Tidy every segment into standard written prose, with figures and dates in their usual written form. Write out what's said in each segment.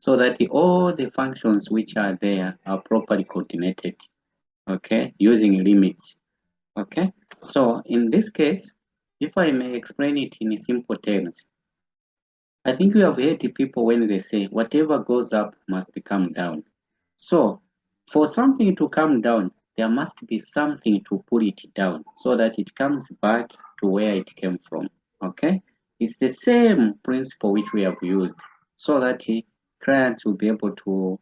so that all the functions which are there are properly coordinated, okay, using limits. Okay, so in this case, if I may explain it in simple terms, I think you have heard the people when they say whatever goes up must come down. So for something to come down, there must be something to pull it down so that it comes back to where it came from. Okay, it's the same principle which we have used so that clients will be able to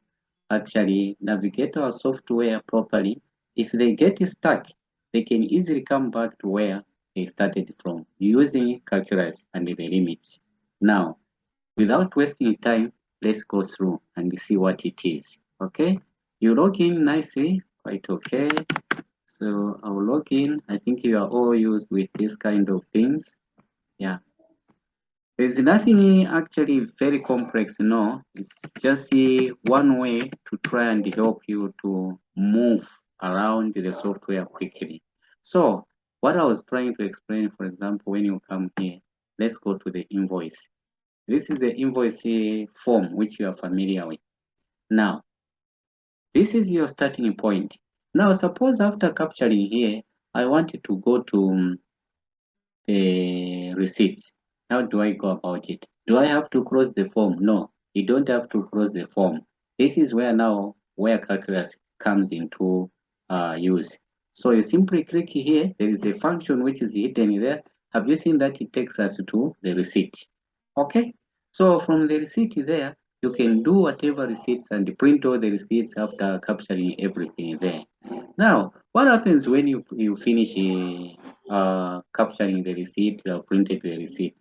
actually navigate our software properly. If they get stuck, they can easily come back to where they started from using calculus and the limits. Now, without wasting time, let's go through and see what it is. Okay, you log in nicely, quite okay. So I'll log in. I think you are all used with this kind of things. Yeah, there's nothing actually very complex, no. It's just one way to try and help you to move around the software quickly. So what I was trying to explain, for example, when you come here, let's go to the invoice. This is the invoice form which you are familiar with. Now, this is your starting point. Now, suppose after capturing here, I wanted to go to the receipts. How do I go about it? Do I have to close the form? No, you don't have to close the form. This is where now where calculus comes into use. So you simply click here. There is a function which is hidden there. Have you seen that it takes us to the receipt? Okay. So from the receipt there, you can do whatever receipts and print all the receipts after capturing everything there. Now, what happens when you finish capturing the receipt, you have printed the receipt?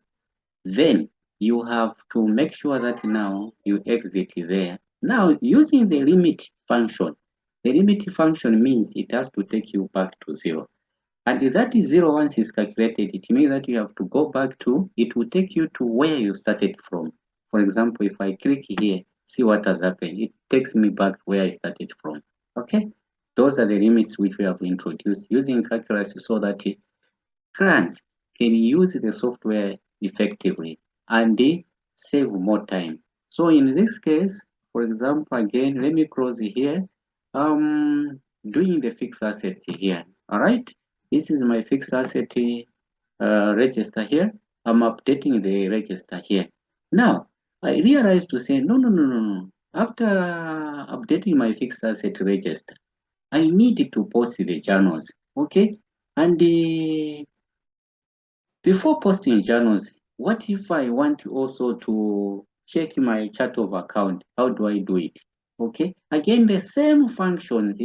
Then you have to make sure that now you exit there. Now, using the limit function, the limit function means it has to take you back to zero. And that is zero once it's calculated, it means that you have to go back to, it will take you to where you started from. For example, if I click here, see what has happened. It takes me back where I started from. Okay? Those are the limits which we have introduced using calculus so that clients can use the software effectively and they save more time. So in this case, for example, again, let me close here. Doing the fixed assets here. All right. This is my fixed asset register here. I'm updating the register here. Now, I realized to say, no, no, no, no, no. After updating my fixed asset register, I need to post the journals. Okay. And before posting journals, what if I want also to check my chart of account? How do I do it? Okay, again, the same functions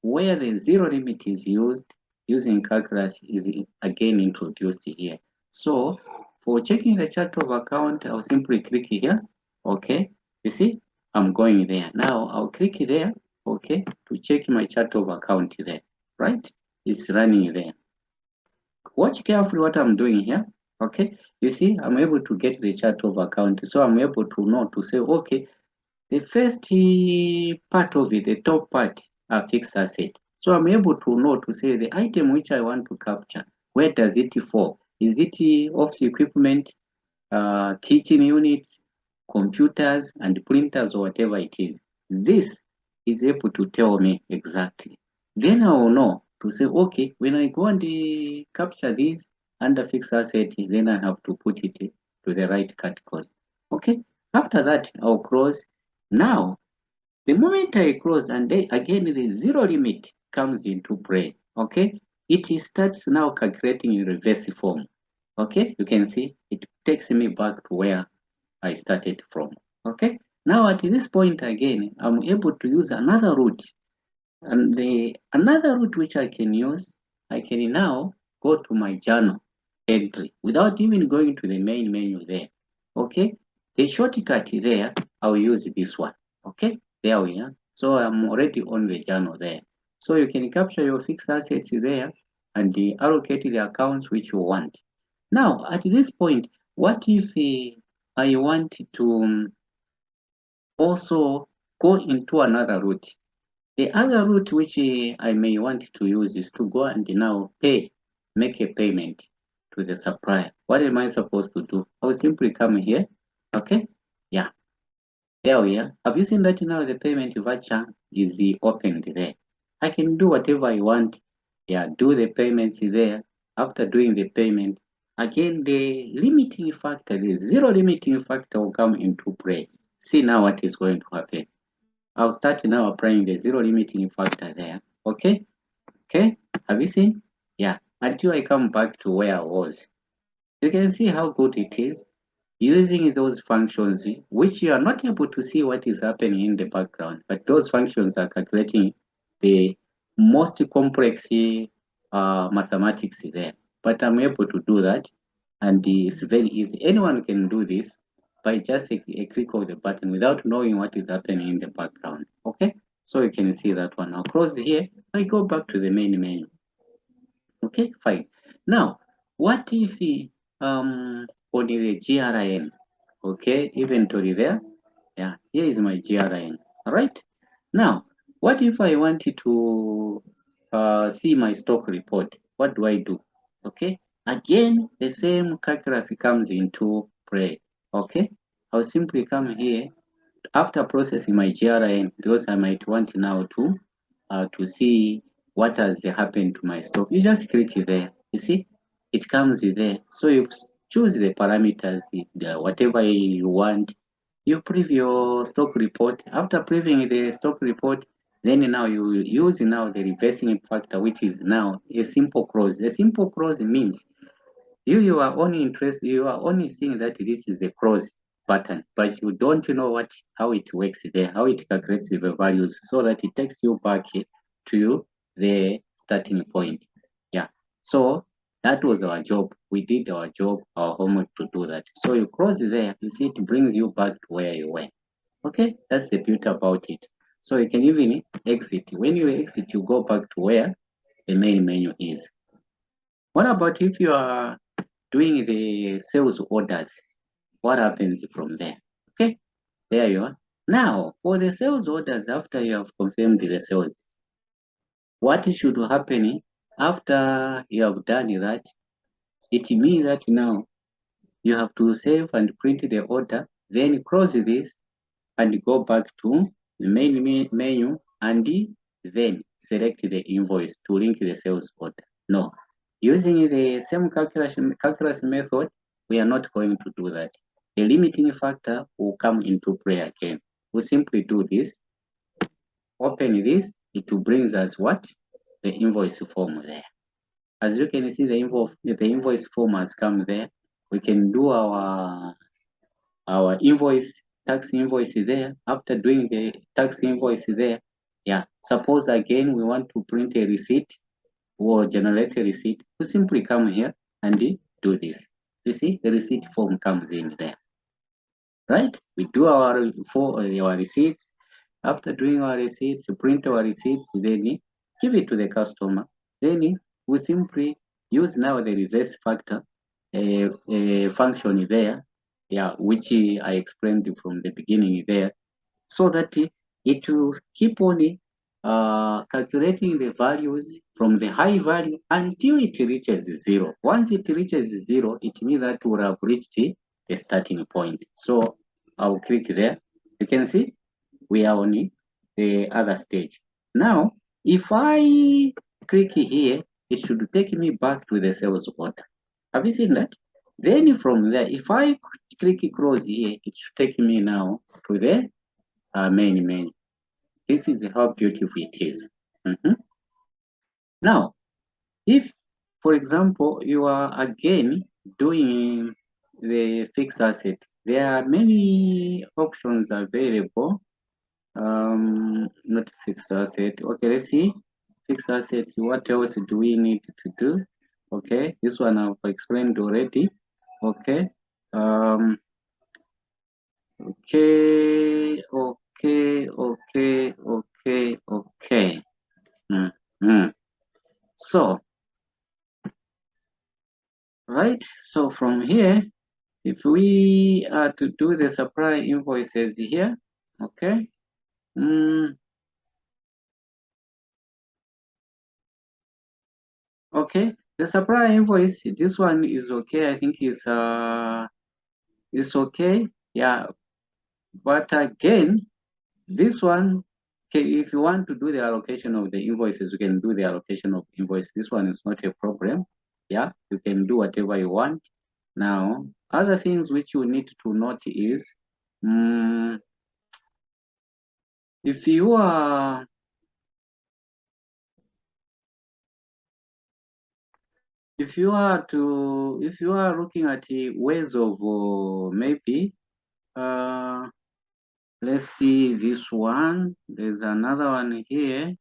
where the zero limit is used using calculus is again introduced here. So for checking the chart of account, I'll simply click here. Okay, you see, I'm going there. Now I'll click there, okay, to check my chart of account there, right? It's running there. Watch carefully what I'm doing here. Okay, you see, I'm able to get the chart of account, so I'm able to know to say, okay, the first part of it, the top part, are fixed asset. So I'm able to know to say the item which I want to capture, where does it fall? Is it office equipment, kitchen units, computers, and printers, or whatever it is? This is able to tell me exactly. Then I will know to say, okay, when I go and capture this under fixed asset, then I have to put it to the right category. Okay, after that, I'll close. Now, the moment I close and then again the zero limit comes into play, okay, it starts now calculating in reverse form. Okay, you can see it takes me back to where I started from. Okay, now at this point again, I'm able to use another route. And the another route which I can use, I can now go to my journal entry without even going to the main menu there. Okay, the shortcut there, I'll use this one. Okay, there we are. So I'm already on the journal there. So you can capture your fixed assets there and allocate the accounts which you want. Now, at this point, what if I want to also go into another route? The other route which I may want to use is to go and now make a payment to the supplier. What am I supposed to do? I will simply come here. Okay. Yeah. There we are. Have you seen that now the payment voucher is opened there? I can do whatever I want. Yeah, do the payments there. After doing the payment, again the limiting factor, the zero limiting factor will come into play. See now what is going to happen. I'll start now applying the zero limiting factor there. Okay? Okay? Have you seen? Yeah. Until I come back to where I was. You can see how good it is using those functions which you are not able to see what is happening in the background, but those functions are calculating the most complex mathematics there. But I'm able to do that, and it's very easy. Anyone can do this by just a click of the button without knowing what is happening in the background. Okay, so you can see that one. Now close here. I go back to the main menu. Okay, fine. Now, what if on the GRIN? Okay, inventory there. Yeah, here is my GRIN. All right. Now, what if I wanted to see my stock report? What do I do? Okay, again, the same calculus comes into play. Okay, I'll simply come here after processing my GRIN because I might want now to see what has happened to my stock. You just click there. You see, it comes there. So you choose the parameters, whatever you want. You preview your stock report. After previewing the stock report, then now you use now the reversing factor, which is now a simple close. A simple close means you are only interested, you are only seeing that this is a close button, but you don't know how it works there, how it calculates the values, so that it takes you back to the starting point. Yeah. So that was our job. We did our job, our homework to do that. So you close there, you see it brings you back to where you were. Okay, that's the beauty about it. So you can even exit. When you exit, you go back to where the main menu is. What about if you are doing the sales orders? What happens from there? Okay, there you are. Now, for the sales orders, after you have confirmed the sales, what should happen after you have done that? It means that now you have to save and print the order, then close this and go back to the main menu and then select the invoice to link the sales order. No, using the same calculus method, we are not going to do that. The limiting factor will come into play again. We simply do this, open this, it brings us what? The invoice form there. As you can see, the invoice form has come there. We can do our invoice, tax invoice there. After doing the tax invoice there, yeah, suppose again we want to print a receipt or generate a receipt, we simply come here and do this. You see, the receipt form comes in there, right? We do our receipts. After doing our receipts, print our receipts, then give it to the customer. Then we simply use now the reverse factor function there, yeah, which I explained from the beginning there, so that it will keep on calculating the values from the high value until it reaches zero. Once it reaches zero, it means that we have reached the starting point. So I'll click there. You can see we are on the other stage. Now, if I click here, it should take me back to the sales order. Have you seen that? Then from there, if I click close here, it should take me now to the main menu. This is how beautiful it is. Now, if, for example, you are again doing the fixed asset, there are many options available. Not fixed asset. Okay, let's see. Fixed assets. What else do we need to do? Okay, this one I've explained already. Okay. Okay, okay. So, right, so from here, if we are to do the supply invoices here, okay, okay, the supply invoice, this one is okay, I think is okay, yeah, But again, this one, if you want to do the allocation of the invoices, you can do the allocation of invoice. This one is not a problem. Yeah, you can do whatever you want. Now, other things which you need to note is, if you are if you are looking at ways of maybe let's see this one. There's another one here,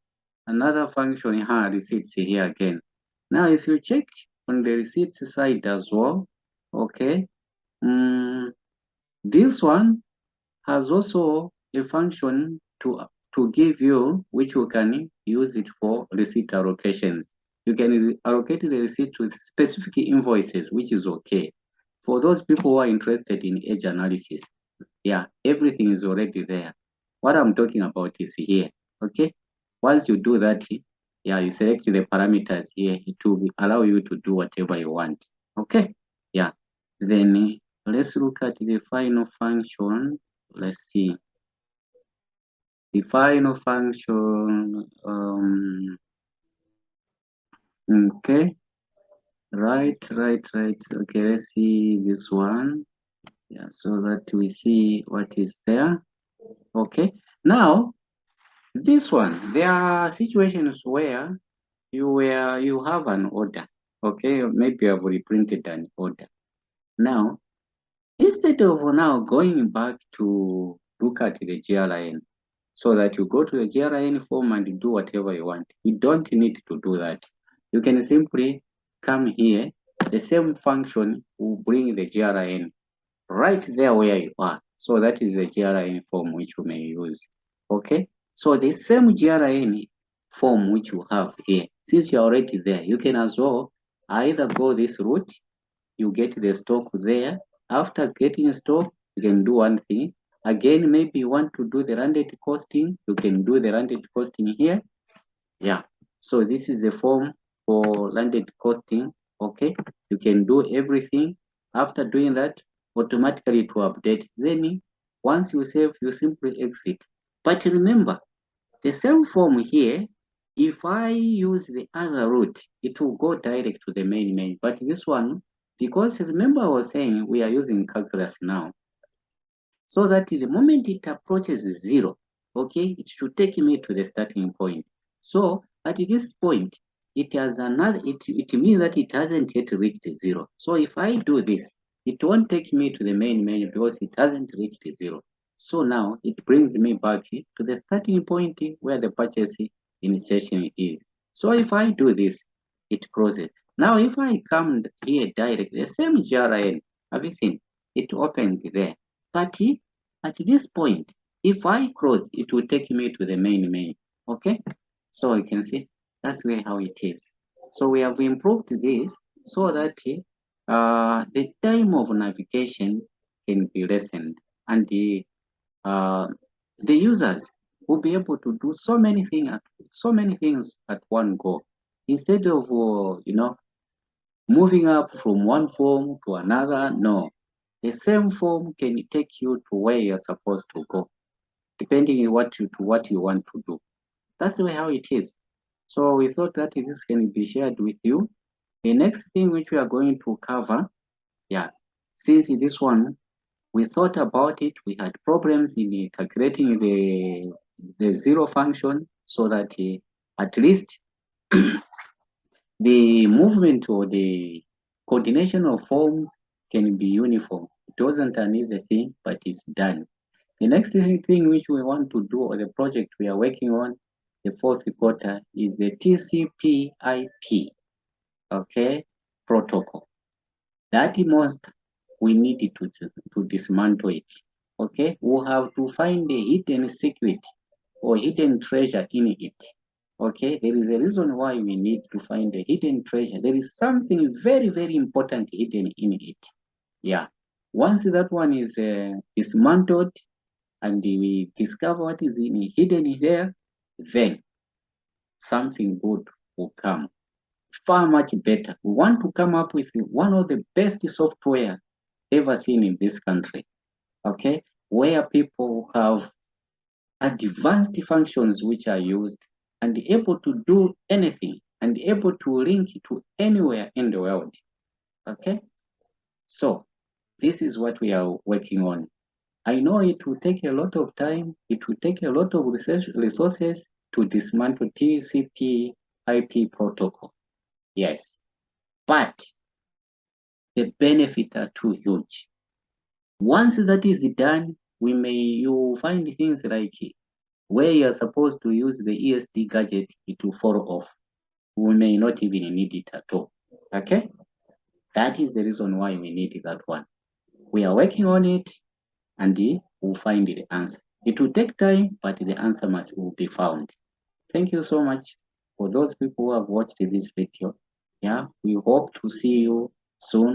another function here, receipts here again. Now, if you check on the receipts side as well, okay, this one has also a function to give you, which you can use it for receipt allocations. You can allocate the receipt to specific invoices, which is okay. For those people who are interested in age analysis, yeah, everything is already there. What I'm talking about is here, okay? Once you do that, yeah, you select the parameters here, it will allow you to do whatever you want, okay? Yeah, then let's look at the final function. Let's see. The final function, okay, right. Okay, let's see this one. Yeah, so that we see what is there. Okay, now this one, there are situations where you have an order. Okay, maybe I've reprinted an order. Now, instead of now going back to look at the GRIN, so that you go to the GRIN form and do whatever you want, you don't need to do that. You can simply come here, the same function will bring the GRIN right there where you are. So that is the GRIN form which you may use. Okay, so the same GRIN form which you have here, since you're already there, you can as well either go this route, you get the stock there. After getting stock, you can do one thing. Again, maybe you want to do the landed costing, you can do the landed costing here. Yeah, so this is the form for landed costing. Okay, you can do everything. After doing that, automatically to update. Then once you save, you simply exit. But remember, the same form here, if I use the other route, it will go direct to the main. But this one, because remember I was saying we are using calculus now, so that the moment it approaches zero, okay, it should take me to the starting point. So at this point, it has another, it means that it hasn't yet reached zero. So if I do this, it won't take me to the main menu because it hasn't reached zero. So now it brings me back to the starting point where the purchase initiation is. So if I do this, it closes. Now if I come here directly, the same GRIN, have you seen? It opens there. But at this point, if I close, it will take me to the main menu. Okay, so you can see that's where how it is. So we have improved this so that the time of navigation can be lessened, and the users will be able to do so many things at one go instead of moving up from one form to another. No, the same form can take you to where you're supposed to go, depending on what you want to do. That's the way how it is. So we thought that this can be shared with you. The next thing which we are going to cover, yeah, since this one we thought about it, we had problems in calculating the zero function, so that at least the movement or the coordination of forms can be uniform. It wasn't an easy thing, but it's done. The next thing which we want to do, or the project we are working on, the fourth quarter, is the TCP/IP, okay, protocol. That most we need to dismantle it. Okay, we'll have to find a hidden secret or hidden treasure in it. Okay, there is a reason why we need to find a hidden treasure. There is something very important hidden in it. Yeah, once that one is dismantled and we discover what is hidden there, then something good will come. Far much better. We want to come up with one of the best software ever seen in this country. Okay, where people have advanced functions which are used and able to do anything and able to link to anywhere in the world. Okay, so this is what we are working on. I know it will take a lot of time, it will take a lot of resources to dismantle TCP/IP protocol. Yes, but the benefits are too huge. Once that is done, you find things like where you are supposed to use the ESD gadget, it will fall off. We may not even need it at all. Okay, that is the reason why we need that one. We are working on it, and we'll find the answer. It will take time, but the answer will be found. Thank you so much for those people who have watched this video. Yeah, we hope to see you soon.